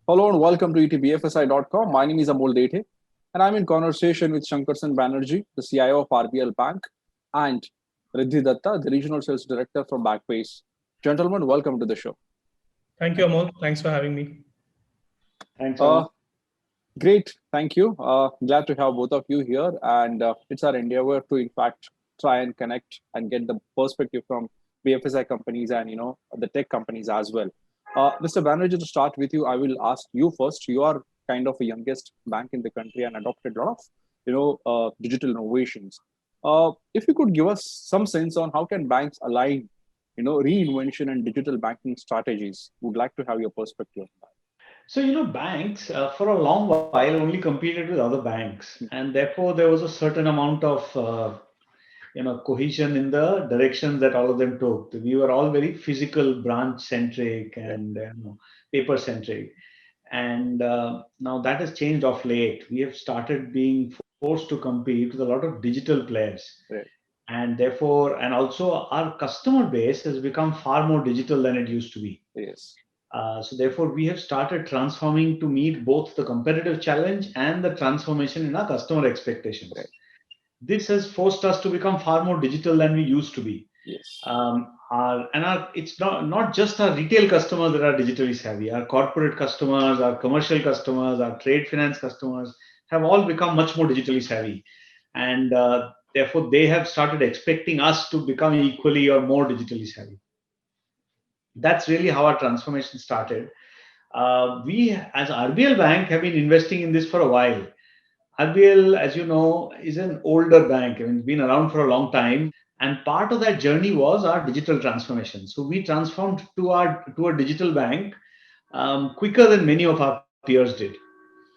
Hello and welcome to etbfsi.com. My name is Amol Dete, and I'm in conversation with Sankarson Banarjee, the CIO of RBL Bank, and Riddhi Datta, the Regional Sales Director from Backbase. Gentlemen, welcome to the show. Thank you, Amol. Thanks for having me. Thanks, Amol. Great, thank you. Glad to have both of you here, and it's our endeavor to, in fact, try and connect and get the perspective from BFSI companies and the tech companies as well. Mr. Banerjee, to start with you, I will ask you first. You are kind of a youngest bank in the country and adopted a lot of digital innovations. If you could give us some sense on how can banks align reinvention and digital banking strategies, would like to have your perspective on that. So, banks for a long while only competed with other banks, and therefore there was a certain amount of cohesion in the directions that all of them took. We were all very physical, branch centric, and paper centric. And now that has changed of late. We have started being forced to compete with a lot of digital players. Right. And therefore, and also our customer base has become far more digital than it used to be. Yes. So therefore, we have started transforming to meet both the competitive challenge and the transformation in our customer expectations. Right. This has forced us to become far more digital than we used to be. Yes. It's not just our retail customers that are digitally savvy. Our corporate customers, our commercial customers, our trade finance customers have all become much more digitally savvy. And therefore, they have started expecting us to become equally or more digitally savvy. That's really how our transformation started. We, as RBL Bank, have been investing in this for a while. RBL, as you know, is an older bank. I mean, it's been around for a long time. And part of that journey was our digital transformation. So we transformed to a digital bank quicker than many of our peers did.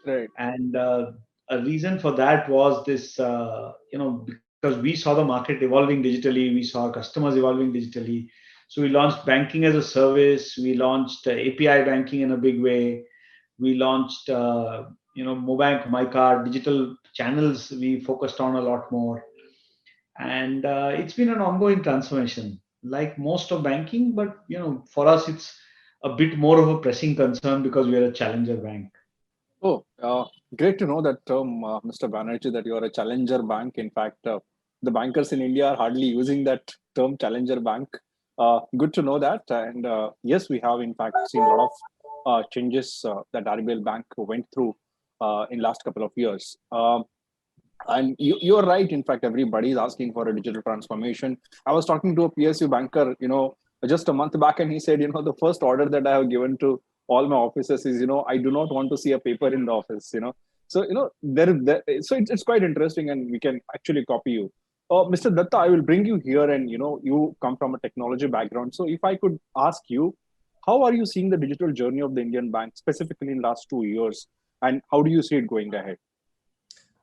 Right. And a reason for that was this, because we saw the market evolving digitally, we saw our customers evolving digitally. So we launched banking as a service. We launched API banking in a big way. We launched, Mobank, MyCard, digital channels. We focused on a lot more. And it's been an ongoing transformation, like most of banking. But, for us, it's a bit more of a pressing concern because we are a challenger bank. Oh, great to know that term, Mr. Banerjee, that you are a challenger bank. In fact, the bankers in India are hardly using that term challenger bank. Good to know that. And yes, we have in fact seen a lot of changes that RBL Bank went through in last couple of years. And you're right. In fact, everybody is asking for a digital transformation. I was talking to a PSU banker, just a month back, and he said, the first order that I have given to all my officers is, I do not want to see a paper in the office. So so it's quite interesting, and we can actually copy you. Mr. Datta, I will bring you here, and you come from a technology background. So if I could ask you, how are you seeing the digital journey of the Indian bank, specifically in last 2 years, and how do you see it going ahead?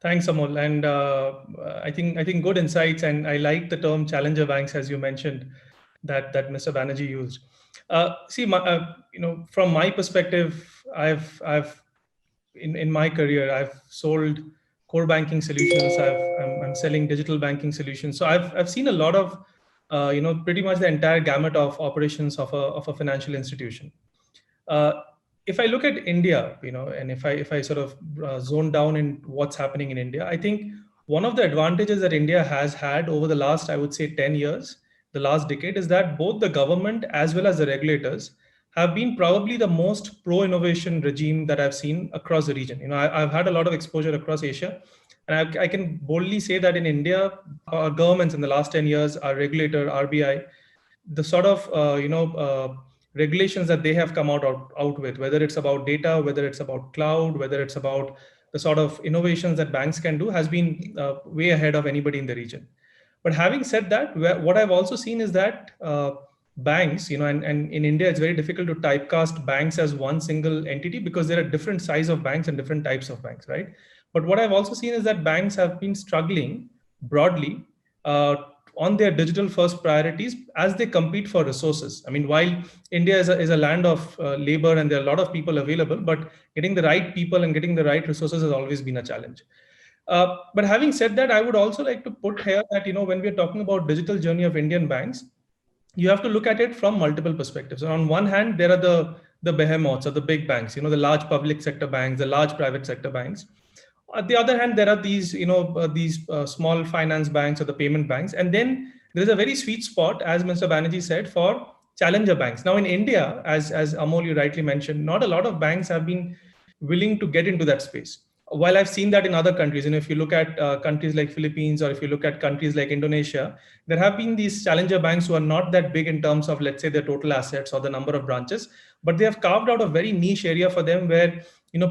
Thanks, Amol. And I think good insights, and I like the term challenger banks, as you mentioned, that Mr. Banerjee used. From my perspective, I've in my career, I've sold core banking solutions. I'm selling digital banking solutions. So I've seen a lot of pretty much the entire gamut of operations of a financial institution. If I look at India, and if I sort of zone down in what's happening in India, I think one of the advantages that India has had over the last, I would say, 10 years, the last decade, is that both the government as well as the regulators have been probably the most pro-innovation regime that I've seen across the region. I've had a lot of exposure across Asia, and I can boldly say that in India, our governments in the last 10 years, our regulator, RBI, the sort of regulations that they have come out with, whether it's about data, whether it's about cloud, whether it's about the sort of innovations that banks can do, has been way ahead of anybody in the region. But having said that, what I've also seen is that banks, and in India, it's very difficult to typecast banks as one single entity because there are different size of banks and different types of banks, right? But what I've also seen is that banks have been struggling broadly on their digital first priorities as they compete for resources. I mean, while India is a land of labor and there are a lot of people available, but getting the right people and getting the right resources has always been a challenge. But having said that, I would also like to put here that, when we're talking about digital journey of Indian banks, you have to look at it from multiple perspectives. On one hand, there are the the behemoths or the big banks, the large public sector banks, the large private sector banks. On the other hand, there are these, these small finance banks or the payment banks. And then there's a very sweet spot, as Mr. Banerjee said, for challenger banks. Now in India, as Amol, you rightly mentioned, not a lot of banks have been willing to get into that space. While I've seen that in other countries, if you look at countries like Philippines, or if you look at countries like Indonesia, there have been these challenger banks who are not that big in terms of, let's say, their total assets or the number of branches, but they have carved out a very niche area for them where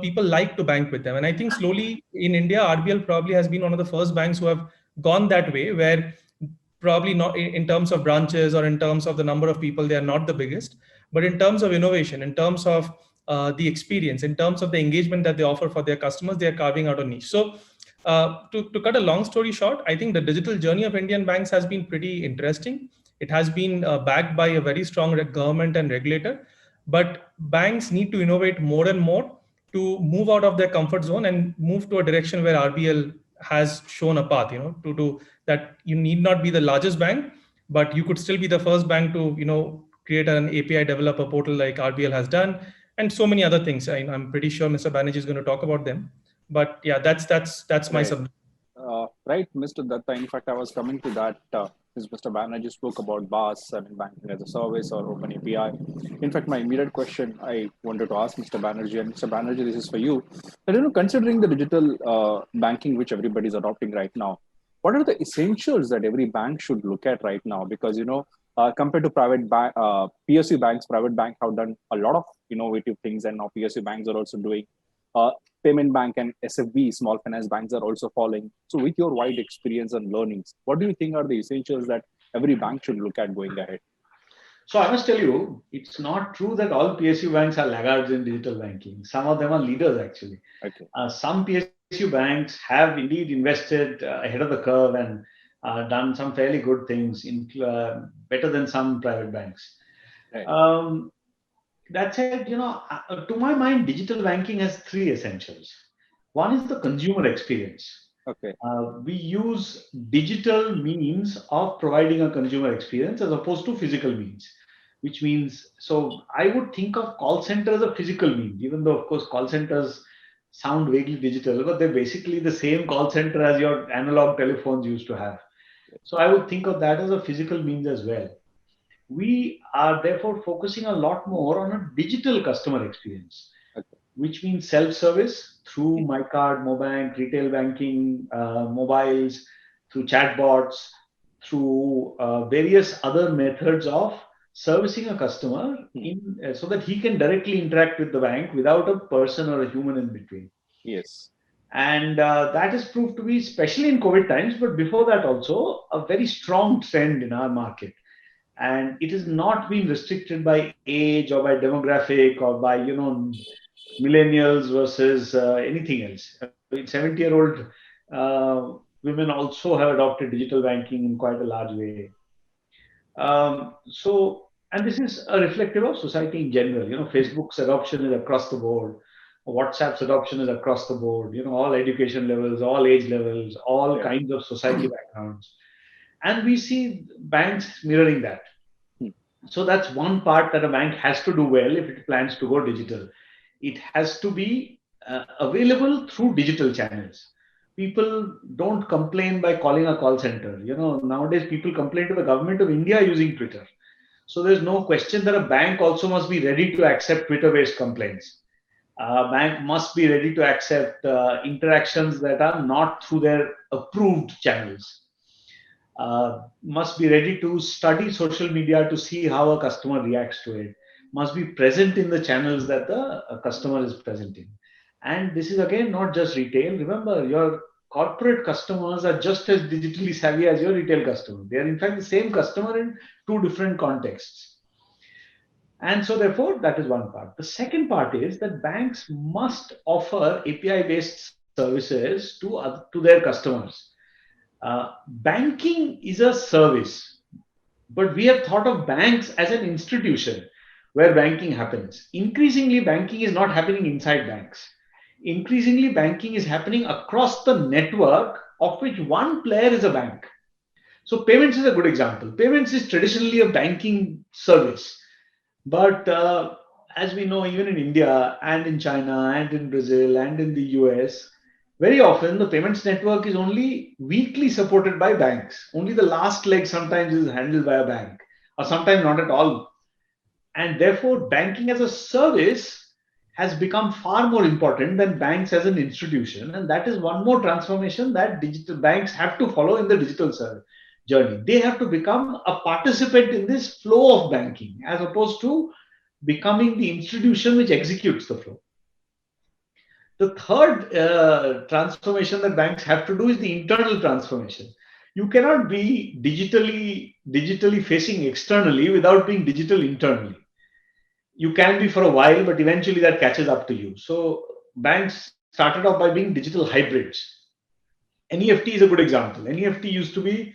people like to bank with them. And I think slowly in India, RBL probably has been one of the first banks who have gone that way, where probably not in terms of branches or in terms of the number of people, they are not the biggest, but in terms of innovation, in terms of the experience, in terms of the engagement that they offer for their customers, they are carving out a niche. So to cut a long story short, I think the digital journey of Indian banks has been pretty interesting. It has been backed by a very strong government and regulator, but banks need to innovate more and more to move out of their comfort zone and move to a direction where RBL has shown a path, to that you need not be the largest bank, but you could still be the first bank to, create an API developer portal like RBL has done, and so many other things. I'm pretty sure Mr. Banerjee is going to talk about them. But yeah, that's my Right. submission. Right, Mr. Datta. In fact, I was coming to that. As Mr. Banerjee spoke about BaaS, banking as a service or open API. In fact, my immediate question I wanted to ask Mr. Banerjee, and Mr. Banerjee, this is for you. But, considering the digital banking which everybody is adopting right now, what are the essentials that every bank should look at right now? Because compared to private PSU banks, private banks have done a lot of innovative things, and now PSU banks are also doing. Payment bank and SFB, small finance banks, are also following. So with your wide experience and learnings, what do you think are the essentials that every bank should look at going ahead? So I must tell you, it's not true that all PSU banks are laggards in digital banking. Some of them are leaders, actually. Okay. Some PSU banks have indeed invested ahead of the curve and done some fairly good things, better than some private banks. Right. That said, to my mind, digital banking has three essentials. One is the consumer experience. Okay. We use digital means of providing a consumer experience as opposed to physical means, which means, so I would think of call center as a physical means, even though, of course, call centers sound vaguely digital, but they're basically the same call center as your analog telephones used to have. So I would think of that as a physical means as well. We are therefore focusing a lot more on a digital customer experience, which means self-service through MyCard, Mobank, retail banking, mobiles, through chatbots, through various other methods of servicing a customer so that he can directly interact with the bank without a person or a human in between. Yes. And that has proved to be, especially in COVID times, but before that also, a very strong trend in our market. And it has not been restricted by age or by demographic or by, millennials versus anything else. 70-year-old women also have adopted digital banking in quite a large way. And this is a reflective of society in general. Facebook's adoption is across the board. WhatsApp's adoption is across the board. All education levels, all age levels, all kinds of society backgrounds. And we see banks mirroring that. So that's one part that a bank has to do well if it plans to go digital. It has to be available through digital channels. People don't complain by calling a call center. Nowadays people complain to the government of India using Twitter. So there's no question that a bank also must be ready to accept Twitter-based complaints. A bank must be ready to accept interactions that are not through their approved channels. Must be ready to study social media to see how a customer reacts to it, must be present in the channels that the customer is present in. And this is again not just retail. Remember, your corporate customers are just as digitally savvy as your retail customer. They are in fact the same customer in two different contexts. And so therefore, that is one part. The second part is that banks must offer API-based services to their customers. Banking is a service, but we have thought of banks as an institution where banking happens. Increasingly, banking is not happening inside banks. Increasingly, banking is happening across the network of which one player is a bank. So payments is a good example. Payments is traditionally a banking service, but as we know, even in India and in China and in Brazil and in the US, very often the payments network is only weakly supported by banks. Only the last leg sometimes is handled by a bank, or sometimes not at all. And therefore, banking as a service has become far more important than banks as an institution. And that is one more transformation that digital banks have to follow in the digital journey. They have to become a participant in this flow of banking as opposed to becoming the institution which executes the flow. The third transformation that banks have to do is the internal transformation. You cannot be digitally facing externally without being digital internally. You can be for a while, but eventually that catches up to you. So banks started off by being digital hybrids. NEFT is a good example. NEFT used to be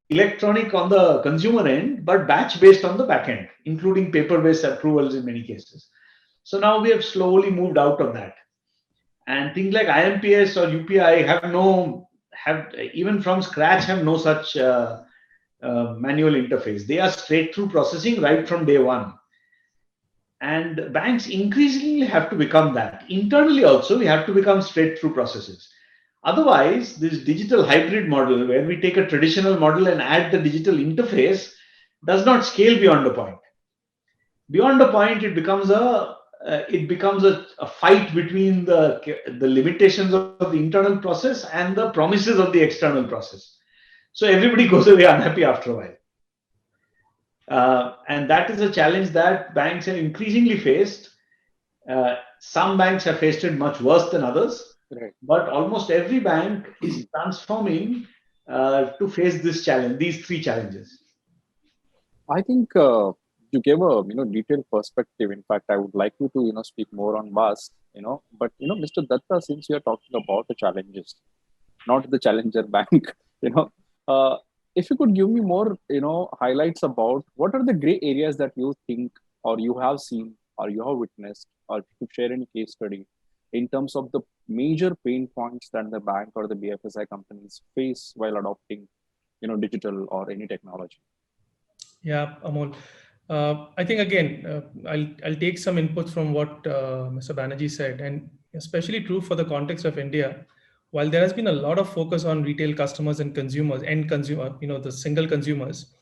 electronic on the consumer end, but batch based on the back end, including paper based approvals in many cases. So now we have slowly moved out of that. And things like IMPS or UPI have even from scratch have no such manual interface. They are straight through processing right from day one. And banks increasingly have to become that. Internally also, we have to become straight through processes. Otherwise, this digital hybrid model, where we take a traditional model and add the digital interface, does not scale beyond a point. Beyond a point, it becomes a fight between the limitations of the internal process and the promises of the external process. So everybody goes away unhappy after a while. And that is a challenge that banks have increasingly faced. Some banks have faced it much worse than others, Right. but almost every bank is transforming to face this challenge, these three challenges. I think you gave a detailed perspective. In fact, I would like you to speak more on VAS. But Mr. Datta, since you are talking about the challenges, not the challenger bank, uh, if you could give me more highlights about what are the gray areas that you think or you have seen or you have witnessed, or if you could share any case study in terms of the major pain points that the bank or the BFSI companies face while adopting digital or any technology. Yeah, Amol. I think again, I'll take some inputs from what Mr. Banarjee said, and especially true for the context of India. While there has been a lot of focus on retail customers and consumers, end consumer, the single consumers,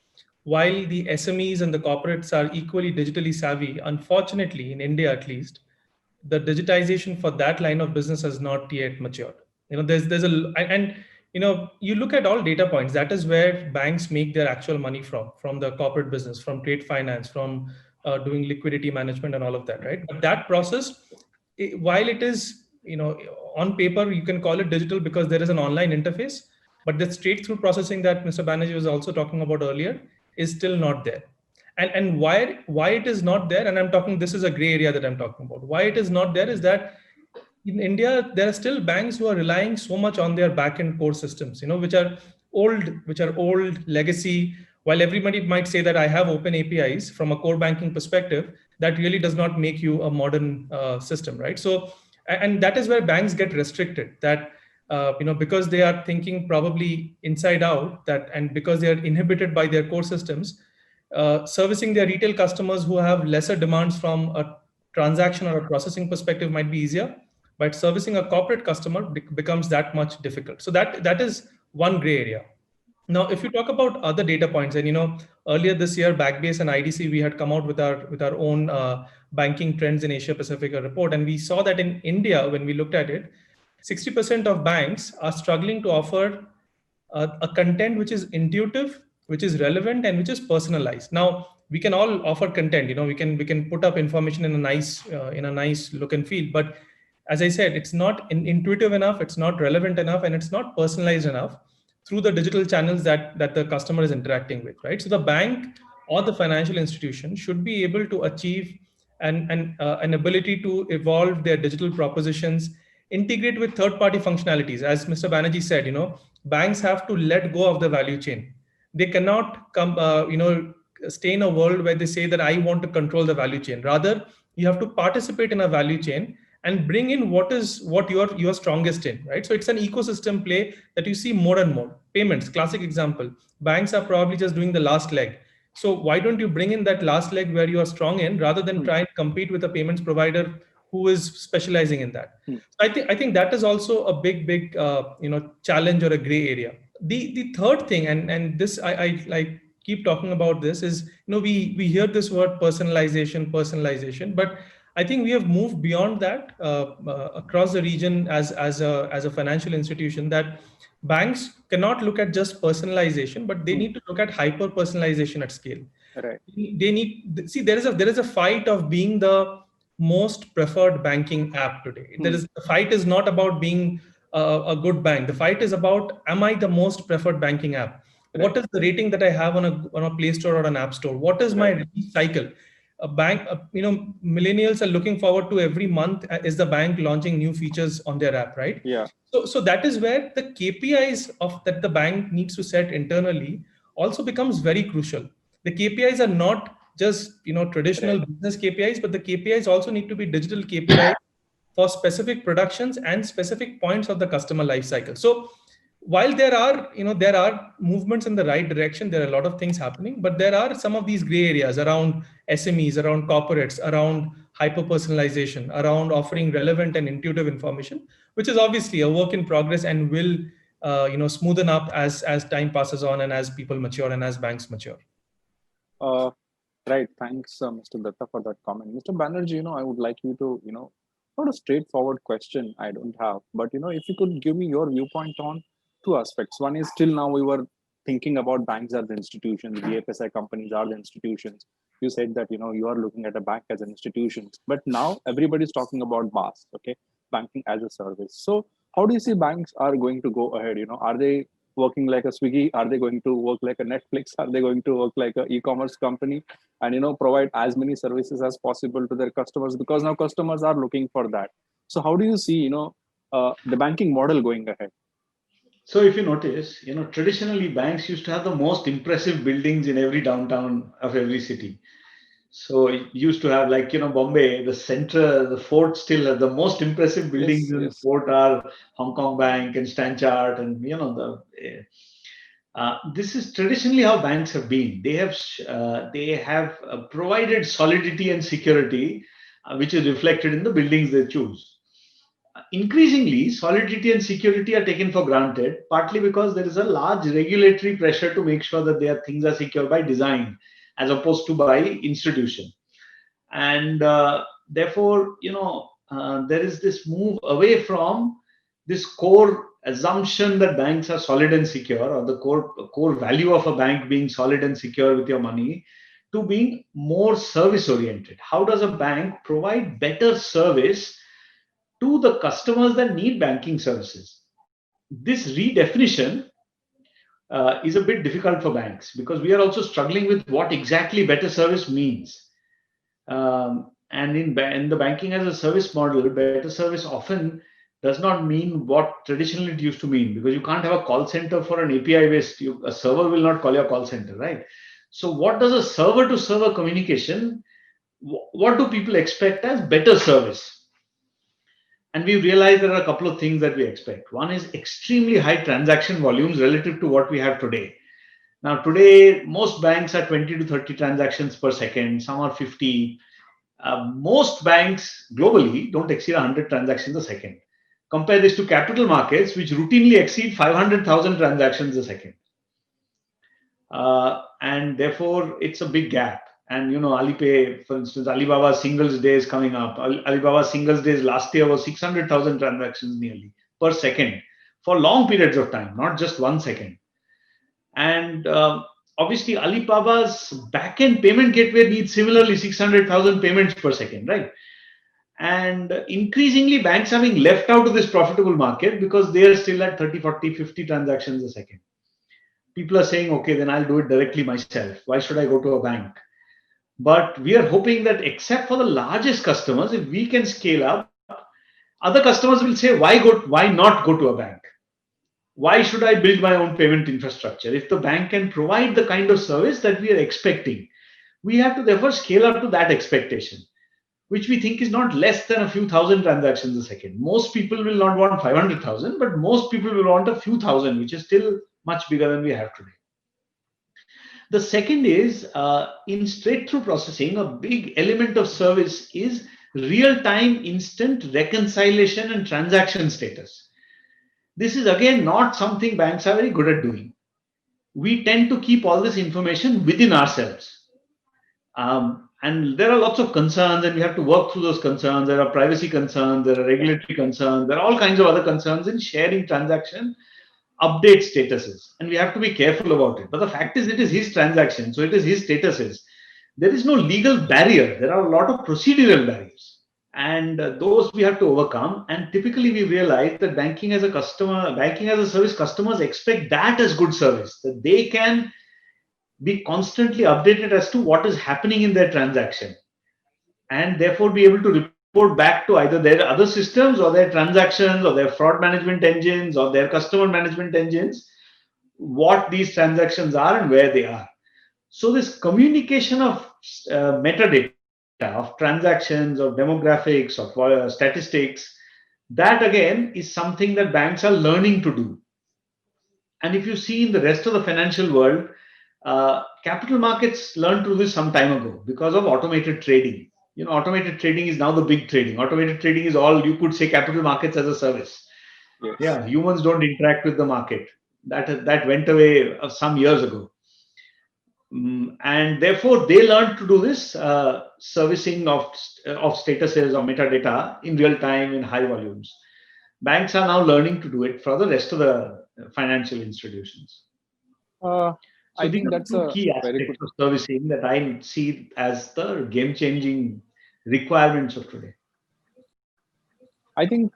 while the SMEs and the corporates are equally digitally savvy, unfortunately, in India at least, the digitization for that line of business has not yet matured. There's a and you look at all data points. That is where banks make their actual money from the corporate business, from trade finance, from doing liquidity management and all of that, right? But that process, while it is on paper you can call it digital because there is an online interface, but the straight through processing that Mr. Banerjee was also talking about earlier is still not there. And why it is not there, and I'm talking, this is a gray area that I'm talking about. Why it is not there is that in India, there are still banks who are relying so much on their back-end core systems, which are old legacy. While everybody might say that I have open APIs from a core banking perspective, that really does not make you a modern system, right? So, and that is where banks get restricted. That because they are thinking probably inside out, that and because they are inhibited by their core systems, servicing their retail customers who have lesser demands from a transaction or a processing perspective might be easier, but servicing a corporate customer becomes that much difficult. So that is one gray area. Now, if you talk about other data points, and earlier this year, Backbase and IDC, we had come out with our own banking trends in Asia Pacific report, and we saw that in India, when we looked at it, 60% of banks are struggling to offer a content which is intuitive, which is relevant, and which is personalized. Now, we can all offer content. We can put up information in a nice look and feel, but as I said, it's not intuitive enough, it's not relevant enough, and it's not personalized enough through the digital channels that the customer is interacting with, right? So the bank or the financial institution should be able to achieve an ability to evolve their digital propositions, integrate with third-party functionalities. As Mr. Banerjee said, banks have to let go of the value chain. They cannot stay in a world where they say that I want to control the value chain. Rather, you have to participate in a value chain and bring in what you're strongest in, right? So it's an ecosystem play that you see more and more. Payments, classic example. Banks are probably just doing the last leg. So why don't you bring in that last leg where you are strong in, rather than try and compete with a payments provider who is specializing in that? So I think that is also a big challenge or a gray area. The third thing, and this I like keep talking about this, is we hear this word personalization, but I think we have moved beyond that across the region as a financial institution, that banks cannot look at just personalization, but they need to look at hyper personalization at scale. Right. They need, see, there is a fight of being the most preferred banking app today. The fight is not about being a good bank. The fight is about, am I the most preferred banking app? What is the rating that I have on a Play Store or an App Store? What is my release cycle? A bank, millennials are looking forward to every month is the bank launching new features on their app, right? Yeah. So that is where the KPIs of that the bank needs to set internally also becomes very crucial. The KPIs are not just traditional business KPIs, but the KPIs also need to be digital KPIs for specific productions and specific points of the customer life cycle. So while there are movements in the right direction, there are a lot of things happening, but there are some of these gray areas around SMEs, around corporates, around hyper personalization, around offering relevant and intuitive information, which is obviously a work in progress and will smoothen up as time passes on and as people mature and as banks mature. Right. Thanks, Mr. Datta, for that comment. Mr. Banerjee, I would like you to, not a straightforward question I don't have, but, if you could give me your viewpoint on two aspects. One is, till now we were thinking about banks as the institutions, BFSI companies are the institutions. You said that, you are looking at a bank as an institution, but now everybody's talking about BaaS, okay, banking as a service. So how do you see banks are going to go ahead? Are they working like a Swiggy? Are they going to work like a Netflix? Are they going to work like an e-commerce company and provide as many services as possible to their customers? Because now customers are looking for that. So how do you see the banking model going ahead? So if you notice, traditionally banks used to have the most impressive buildings in every downtown of every city. So it used to have, like, Bombay, the center, the fort still, the most impressive buildings in the Yes. fort are Hong Kong Bank and Stanchart, and this is traditionally how banks have been. They have provided solidity and security, which is reflected in the buildings they choose. Increasingly, solidity and security are taken for granted, partly because there is a large regulatory pressure to make sure that their things are secure by design, as opposed to by institution. And therefore, there is this move away from this core assumption that banks are solid and secure, or the core value of a bank being solid and secure with your money, to being more service oriented. How does a bank provide better service to the customers that need banking services? This redefinition is a bit difficult for banks, because we are also struggling with what exactly better service means. And in the banking as a service model, better service often does not mean what traditionally it used to mean, because you can't have a call center for an API based. A server will not call your call center, right? So what does a server to server communication, what do people expect as better service? And we realized there are a couple of things that we expect. One is extremely high transaction volumes relative to what we have today. Now, today, most banks are 20 to 30 transactions per second. Some are 50. Most banks globally don't exceed 100 transactions a second. Compare this to capital markets, which routinely exceed 500,000 transactions a second. And therefore, it's a big gap. And, Alipay, for instance, Alibaba Singles Day is coming up. Alibaba Singles Days last year was 600,000 transactions nearly per second for long periods of time, not just 1 second. And obviously, Alibaba's backend payment gateway needs similarly 600,000 payments per second, right? And increasingly, banks are being left out of this profitable market because they are still at 30, 40, 50 transactions a second. People are saying, okay, then I'll do it directly myself. Why should I go to a bank? But we are hoping that, except for the largest customers, if we can scale up, other customers will say, why not go to a bank? Why should I build my own payment infrastructure? If the bank can provide the kind of service that we are expecting, we have to therefore scale up to that expectation, which we think is not less than a few thousand transactions a second. Most people will not want 500,000, but most people will want a few thousand, which is still much bigger than we have today. The second is in straight through processing, a big element of service is real time instant reconciliation and transaction status. This is again not something banks are very good at doing. We tend to keep all this information within ourselves. And there are lots of concerns, and we have to work through those concerns. There are privacy concerns, there are regulatory concerns, there are all kinds of other concerns in sharing transaction update statuses, and we have to be careful about it. But the fact is, it is his transaction, so it is his statuses. There is no legal barrier. There are a lot of procedural barriers, and those we have to overcome. And typically, we realize that banking as a service, customers expect that as good service, that they can be constantly updated as to what is happening in their transaction, and therefore be able to report back to either their other systems or their transactions or their fraud management engines or their customer management engines what these transactions are and where they are. So this communication of metadata, of transactions, of demographics, of statistics, that again is something that banks are learning to do. And if you see in the rest of the financial world, capital markets learned to do this some time ago because of automated trading. Automated trading is now the big trading. Automated trading is all, you could say, capital markets as a service. Yes. Yeah, humans don't interact with the market. That went away some years ago. And therefore, they learned to do this servicing of statuses or metadata in real time in high volumes. Banks are now learning to do it for the rest of the financial institutions. So I these think are that's two a key very aspects good. of servicing that I see as the game-changing requirements of today. I think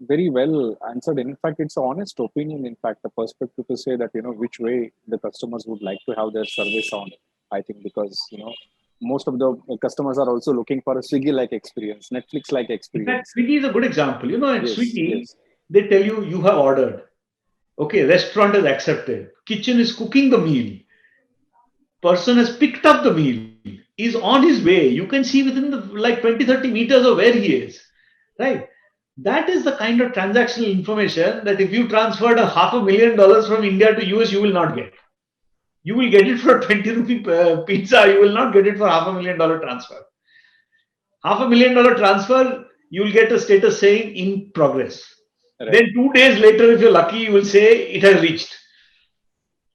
very well answered. In fact, it's an honest opinion. In fact, the perspective to say that which way the customers would like to have their service on. I think because most of the customers are also looking for a Swiggy-like experience, Netflix-like In fact, experience. Swiggy is a good example. At Yes, Swiggy, yes, they tell you have ordered. Okay, restaurant has accepted. Kitchen is cooking the meal. Person has picked up the meal. Is on his way. You can see within the 20-30 meters of where he is. Right? That is the kind of transactional information that if you transferred $500,000 from India to US, you will not get. You will get it for a 20 rupee pizza. You will not get it for $500,000 transfer. $500,000 transfer, you will get a status saying in progress. right. Then 2 days later, if you're lucky, you will say it has reached.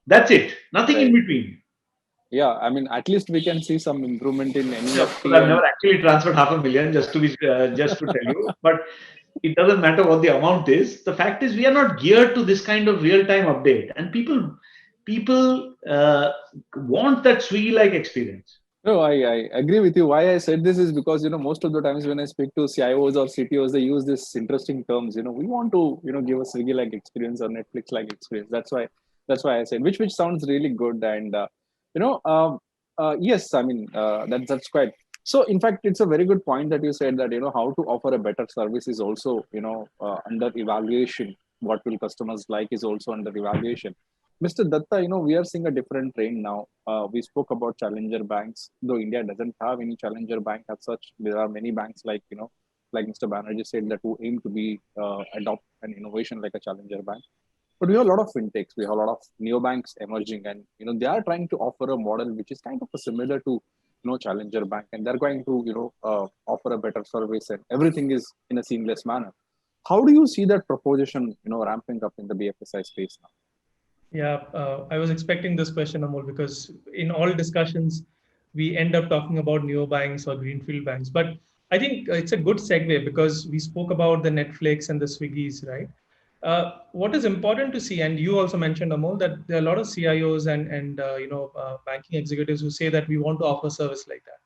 That's it. Nothing Right. in between. Yeah, I mean, at least we can see some improvement in Of NEFT course, I've and never actually transferred $500,000 just to tell you, but it doesn't matter what the amount is. The fact is, we are not geared to this kind of real-time update, and people want that Swiggy-like experience. No, I agree with you. Why I said this is because most of the times when I speak to CIOs or CTOs, they use this interesting terms. We want to give a Swiggy-like experience or Netflix-like experience. That's why I said which sounds really good. And you know, yes, I mean that's quite. So in fact, it's a very good point that you said that how to offer a better service is also under evaluation. What will customers like is also under evaluation. Mr. Datta, we are seeing a different trend now. We spoke about challenger banks, though India doesn't have any challenger bank as such. There are many banks like Mr. Banarjee said, that who aim to be adopt an innovation like a challenger bank. But we have a lot of fintechs, we have a lot of neobanks emerging, and they are trying to offer a model which is kind of similar to challenger bank, and they're going to offer a better service, and everything is in a seamless manner. How do you see that proposition ramping up in the BFSI space now? Yeah, I was expecting this question, Amol, because in all discussions, we end up talking about neobanks or greenfield banks. But I think it's a good segue because we spoke about the Netflix and the Swiggies, right? What is important to see, and you also mentioned, Amol, that there are a lot of CIOs and banking executives who say that we want to offer service like that.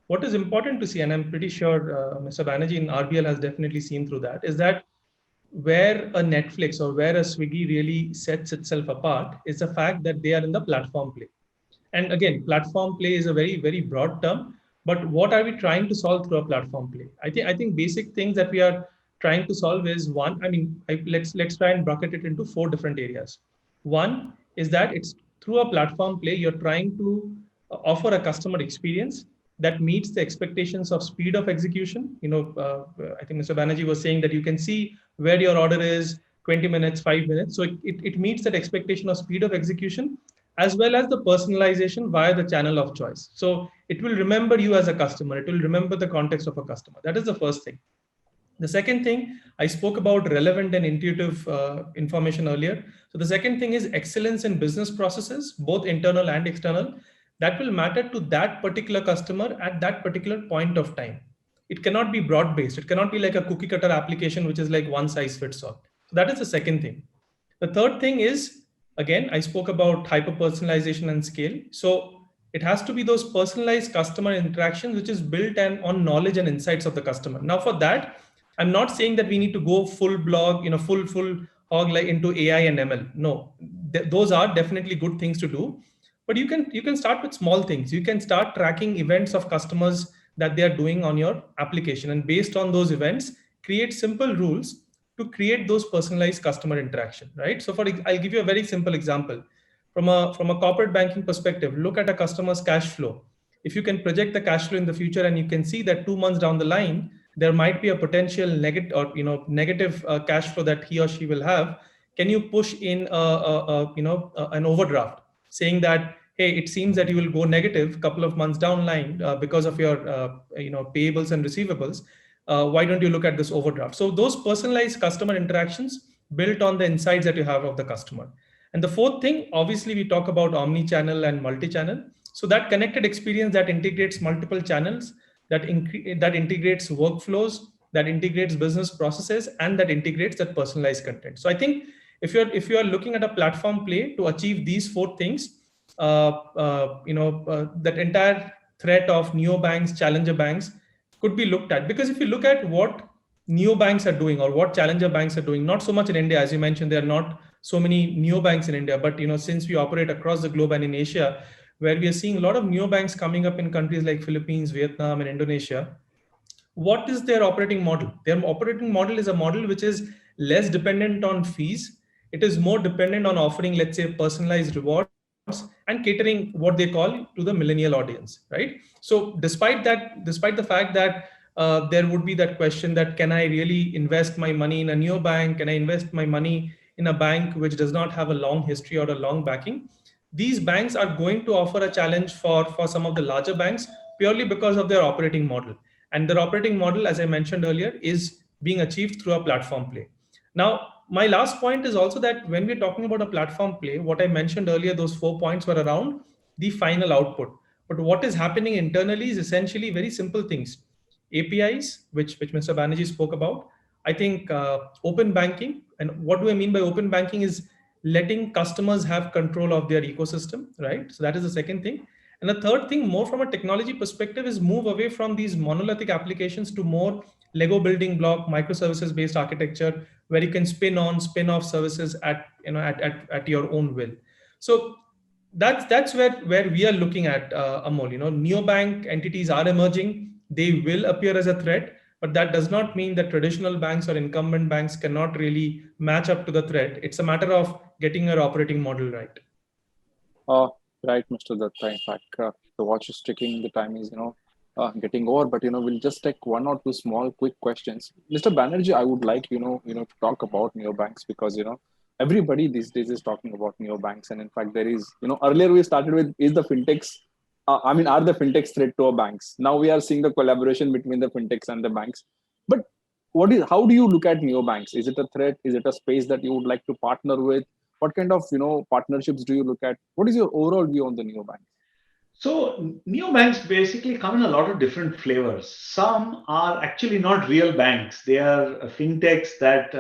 What is important to see, and I'm pretty sure Mr. Banerjee in RBL has definitely seen through that, is that where a Netflix or where a Swiggy really sets itself apart is the fact that they are in the platform play. And again, platform play is a very, very broad term. But what are we trying to solve through a platform play? I think basic things that we are trying to solve is one. Let's try and bucket it into 4 different areas. One is that it's through a platform play you're trying to offer a customer experience that meets the expectations of speed of execution. I think Mr. Banerjee was saying that you can see where your order is 20 minutes, 5 minutes. So it meets that expectation of speed of execution as well as the personalization via the channel of choice. So it will remember you as a customer. It will remember the context of a customer. That is the first thing. The second thing, I spoke about relevant and intuitive information earlier. So the second thing is excellence in business processes, both internal and external, that will matter to that particular customer at that particular point of time. It cannot be broad based. It cannot be like a cookie cutter application, which is like one size fits all. So that is the second thing. The third thing is, again, I spoke about hyper personalization and scale. So it has to be those personalized customer interactions, which is built on knowledge and insights of the customer. Now, for that, I'm not saying that we need to go full blog, full hog like into AI and ML. No, those are definitely good things to do. But you can start with small things. You can start tracking events of customers that they are doing on your application, and based on those events, create simple rules to create those personalized customer interaction, right? So I'll give you a very simple example. From a corporate banking perspective, look at a customer's cash flow. If you can project the cash flow in the future and you can see that 2 months down the line, there might be a potential negative or negative cash flow that he or she will have, can you push in an overdraft saying that, hey, it seems that you will go negative a couple of months down line because of your payables and receivables. Why don't you look at this overdraft? So those personalized customer interactions built on the insights that you have of the customer. And the fourth thing, obviously, we talk about omni-channel and multi-channel. So that connected experience that integrates multiple channels, that integrates workflows, that integrates business processes, and that integrates that personalized content. So I think if you are looking at a platform play to achieve these four things, that entire threat of neobanks, challenger banks could be looked at. Because if you look at what neobanks are doing or what challenger banks are doing, not so much in India, as you mentioned, there are not so many neobanks in India, but since we operate across the globe and in Asia, where we are seeing a lot of neobanks coming up in countries like Philippines, Vietnam, and Indonesia, what is their operating model? Their operating model is a model which is less dependent on fees. It is more dependent on offering, let's say, personalized rewards and catering what they call to the millennial audience, right? So despite the fact that there would be that question that can I really invest my money in a neobank? Can I invest my money in a bank which does not have a long history or a long backing? These banks are going to offer a challenge for some of the larger banks purely because of their operating model. And their operating model, as I mentioned earlier, is being achieved through a platform play. Now, my last point is also that when we're talking about a platform play, what I mentioned earlier, those 4 points were around the final output. But what is happening internally is essentially very simple things. APIs, which Mr. Banerjee spoke about. I think open banking, and what do I mean by open banking is letting customers have control of their ecosystem, right? So that is the second thing. And the third thing, more from a technology perspective, is move away from these monolithic applications to more Lego building block, microservices based architecture, where you can spin off services at your own will. So that's where we are looking at, Amol. Neobank entities are emerging. They will appear as a threat, but that does not mean that traditional banks or incumbent banks cannot really match up to the threat. It's a matter of getting your operating model right. Right, Mr. Datta. In fact, the watch is ticking. The time is, getting over. But we'll just take one or two small, quick questions. Mr. Banerjee, I would like to talk about neobanks because everybody these days is talking about neobanks, and in fact, there is earlier we started with is the fintechs. Are the fintechs threat to our banks? Now we are seeing the collaboration between the fintechs and the banks. But how do you look at neobanks? Is it a threat? Is it a space that you would like to partner with? What kind of partnerships do you look at? What is your overall view on the neobanks? So neobanks basically come in a lot of different flavors. Some are actually not real banks. They are fintechs that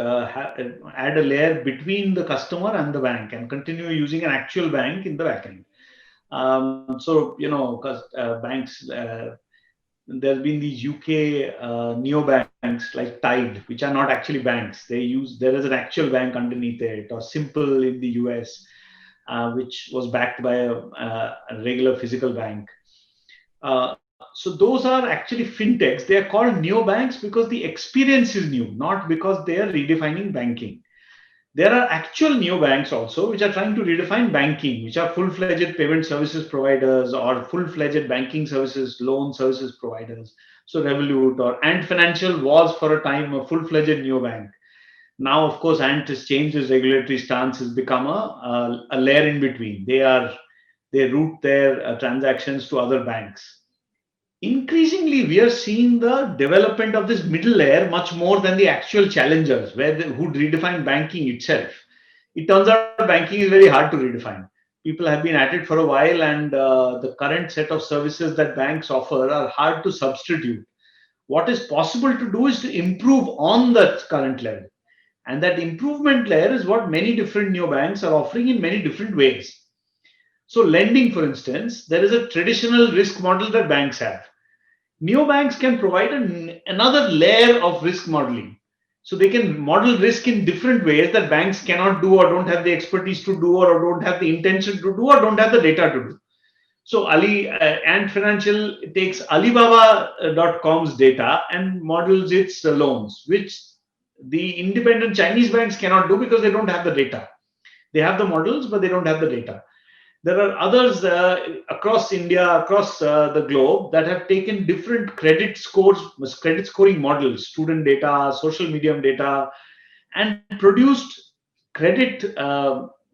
add a layer between the customer and the bank and continue using an actual bank in the backend. Because banks, there's been these UK neobanks like Tide, which are not actually banks. There is an actual bank underneath it, or Simple in the US, which was backed by a regular physical bank. So those are actually fintechs. They are called neobanks because the experience is new, not because they are redefining banking. There are actual neobanks also, which are trying to redefine banking, which are full-fledged payment services providers or full-fledged banking services, loan services providers. So Revolut or Ant Financial was for a time a full-fledged neobank. Now, of course, Ant has changed its regulatory stance, has become a layer in between. They are They route their transactions to other banks. Increasingly, we are seeing the development of this middle layer much more than the actual challengers, who redefine banking itself. It turns out banking is very hard to redefine. People have been at it for a while, and the current set of services that banks offer are hard to substitute. What is possible to do is to improve on that current level. And that improvement layer is what many different neobanks are offering in many different ways. So, lending, for instance, there is a traditional risk model that banks have. Neobanks can provide another layer of risk modeling. So they can model risk in different ways that banks cannot do, or don't have the expertise to do, or don't have the intention to do, or don't have the data to do. So Ant Financial takes Alibaba.com's data and models its loans, which the independent Chinese banks cannot do because they don't have the data. They have the models, but they don't have the data. There are others across India, across the globe, that have taken different credit scoring models, student data, social medium data, and produced credit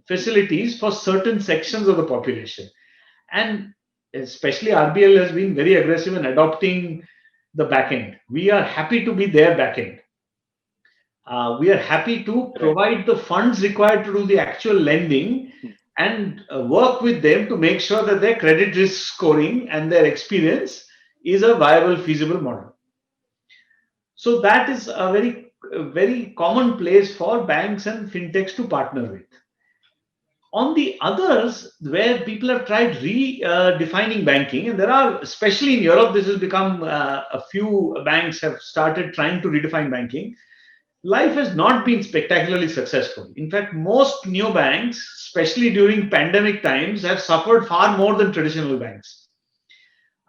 facilities for certain sections of the population. And especially RBL has been very aggressive in adopting the backend. We are happy to be their backend. We are happy to provide the funds required to do the actual lending and work with them to make sure that their credit risk scoring and their experience is a viable, feasible model. So that is a very common place for banks and fintechs to partner with. On the others, where people have tried redefining banking, and there are, especially in Europe, this has become a few banks have started trying to redefine banking. Life has not been spectacularly successful. In fact, most neobanks, especially during pandemic times, have suffered far more than traditional banks.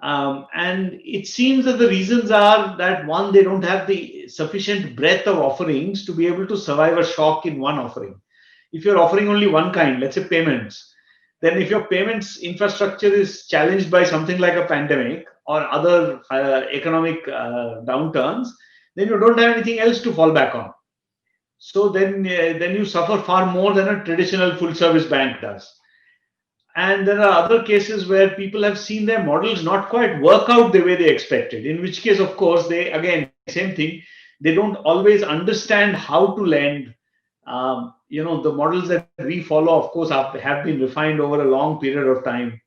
And it seems that the reasons are that, one, they don't have the sufficient breadth of offerings to be able to survive a shock in one offering. If you're offering only one kind, let's say payments, then if your payments infrastructure is challenged by something like a pandemic or other economic downturns, then you don't have anything else to fall back on. So then you suffer far more than a traditional full service bank does. And there are other cases where people have seen their models not quite work out the way they expected, in which case, of course, they, again, same thing, they don't always understand how to lend. The models that we follow, of course, have been refined over a long period of time.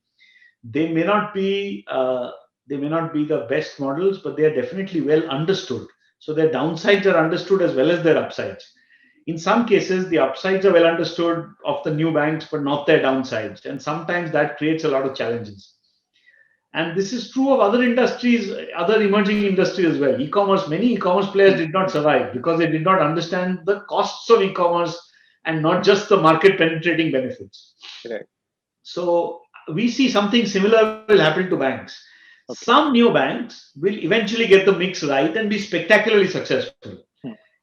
They may not be the best models, but they are definitely well understood. So their downsides are understood as well as their upsides. In some cases, the upsides are well understood of the new banks, but not their downsides. And sometimes that creates a lot of challenges. And this is true of other industries, other emerging industries as well. E-commerce, many e-commerce players did not survive because they did not understand the costs of e-commerce and not just the market penetrating benefits. Right. So we see something similar will happen to banks. Okay. Some new banks will eventually get the mix right and be spectacularly successful.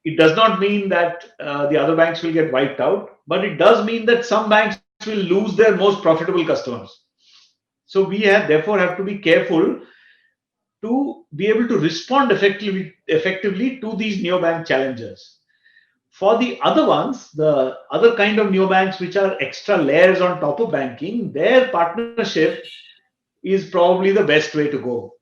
It does not mean that the other banks will get wiped out, but it does mean that some banks will lose their most profitable customers. So we therefore have to be careful to be able to respond effectively to these neobank challengers. For the other ones, the other kind of neobanks, which are extra layers on top of banking, their partnership is probably the best way to go.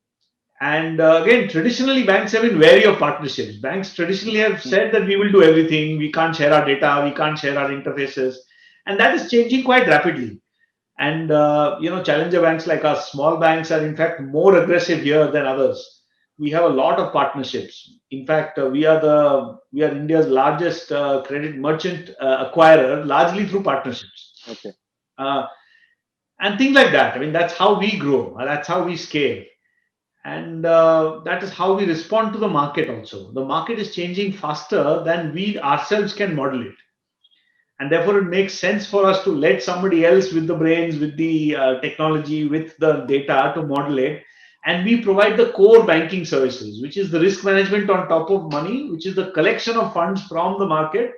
And again, traditionally, banks have been wary of partnerships. Banks traditionally have said that we will do everything. We can't share our data. We can't share our interfaces. And that is changing quite rapidly. And, challenger banks like us, small banks are in fact more aggressive here than others. We have a lot of partnerships. In fact, we are India's largest credit merchant acquirer, largely through partnerships. Okay. And things like that. I mean, that's how we grow. That's how we scale. And that is how we respond to the market also. The market is changing faster than we ourselves can model it. And therefore, it makes sense for us to let somebody else with the brains, with the technology, with the data to model it. And we provide the core banking services, which is the risk management on top of money, which is the collection of funds from the market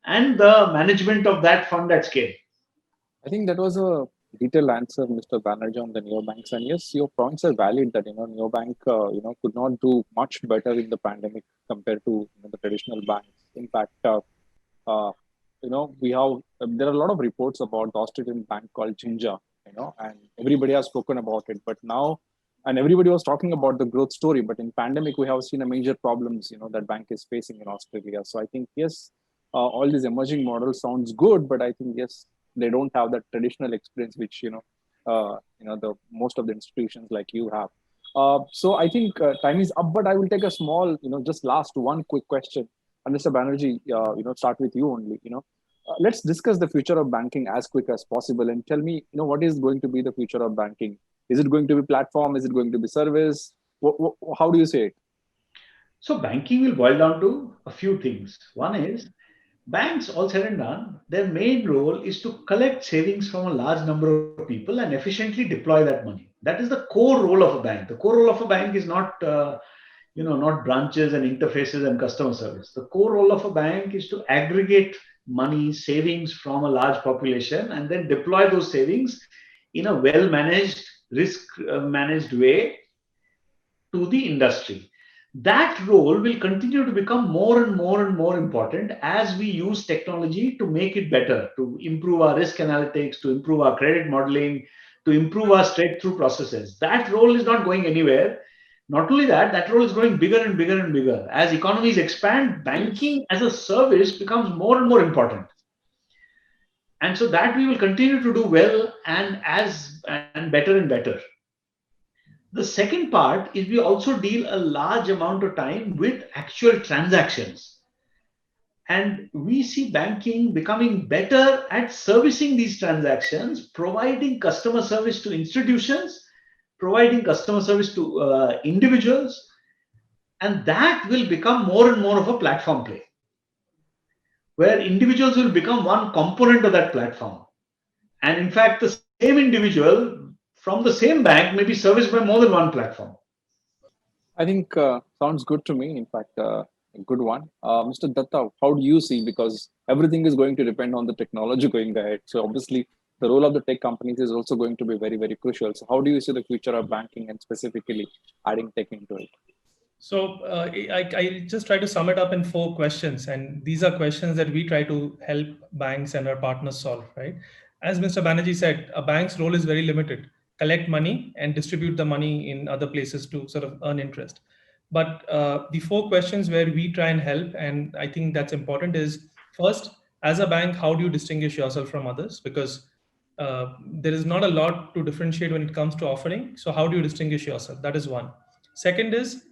and the management of that fund at scale. I think that was a detailed answer, Mr. Banarjee, on the neobanks. And yes, your points are valid that, neobank, could not do much better in the pandemic compared to the traditional banks. In fact, there are a lot of reports about the Australian bank called Ginger, and everybody has spoken about it. But now, and everybody was talking about the growth story, but in pandemic, we have seen a major problems, that bank is facing in Australia. So I think, yes, all these emerging models sounds good, but I think, yes, they don't have that traditional experience, which, the most of the institutions like you have. So I think time is up, but I will take a small, just last one quick question. And Mr. Banerjee, start with you only. Let's discuss the future of banking as quick as possible, and tell me, what is going to be the future of banking? Is it going to be platform? Is it going to be service? How do you say it? So banking will boil down to a few things. One is banks, all said and done, their main role is to collect savings from a large number of people and efficiently deploy that money. That is the core role of a bank. The core role of a bank is not branches and interfaces and customer service. The core role of a bank is to aggregate money, savings from a large population, and then deploy those savings in a well managed, risk managed way to the industry. That role will continue to become more and more and more important as we use technology to make it better, to improve our risk analytics, to improve our credit modeling, to improve our straight through processes. That role is not going anywhere. Not only that, that role is growing bigger and bigger and bigger. As economies expand, banking as a service becomes more and more important. And so that we will continue to do well and better and better. The second part is we also deal a large amount of time with actual transactions. And we see banking becoming better at servicing these transactions, providing customer service to institutions, providing customer service to individuals. And that will become more and more of a platform play, where individuals will become one component of that platform. And in fact, the same individual from the same bank may be serviced by more than one platform. I think sounds good to me. In fact, a good one. Mr. Datta, how do you see? Because everything is going to depend on the technology going ahead. So obviously, the role of the tech companies is also going to be very, very crucial. So how do you see the future of banking and specifically adding tech into it? So I just try to sum it up in 4 questions, and these are questions that we try to help banks and our partners solve, right? As Mr. Banerjee said, a bank's role is very limited: collect money and distribute the money in other places to sort of earn interest. But the 4 questions where we try and help, and I think that's important, is first, as a bank, how do you distinguish yourself from others? Because there is not a lot to differentiate when it comes to offering. So how do you distinguish yourself? That is one. Second is,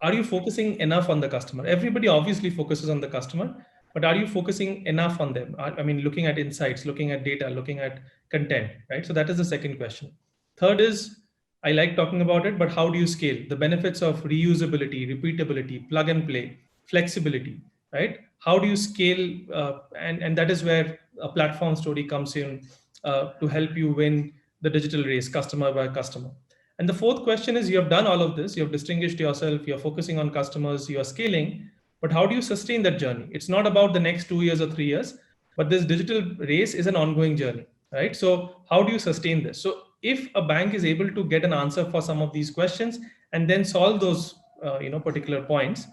are you focusing enough on the customer? Everybody obviously focuses on the customer, but are you focusing enough on them? I mean, looking at insights, looking at data, looking at content, right? So that is the second question. Third is, I like talking about it, but how do you scale? The benefits of reusability, repeatability, plug and play, flexibility, right? How do you scale? And that is where a platform story comes in to help you win the digital race, customer by customer. And the fourth question is, you have done all of this, you have distinguished yourself, you're focusing on customers, you are scaling, but how do you sustain that journey? It's not about the next 2 years or 3 years, but this digital race is an ongoing journey, right? So how do you sustain this? So if a bank is able to get an answer for some of these questions and then solve those particular points,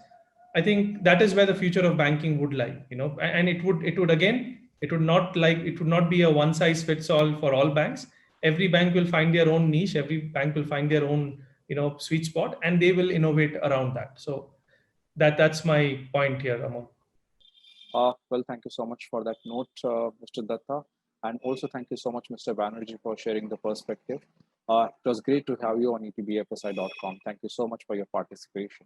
I think that is where the future of banking would lie, and it would not be a one size fits all for all banks. Every bank will find their own niche, every bank will find their own sweet spot, and they will innovate around that. So that's my point here, Amol. Well, thank you so much for that note, Mr. Datta, and also thank you so much, Mr. Banerjee, for sharing the perspective. It was great to have you on etbfsi.com. Thank you so much for your participation.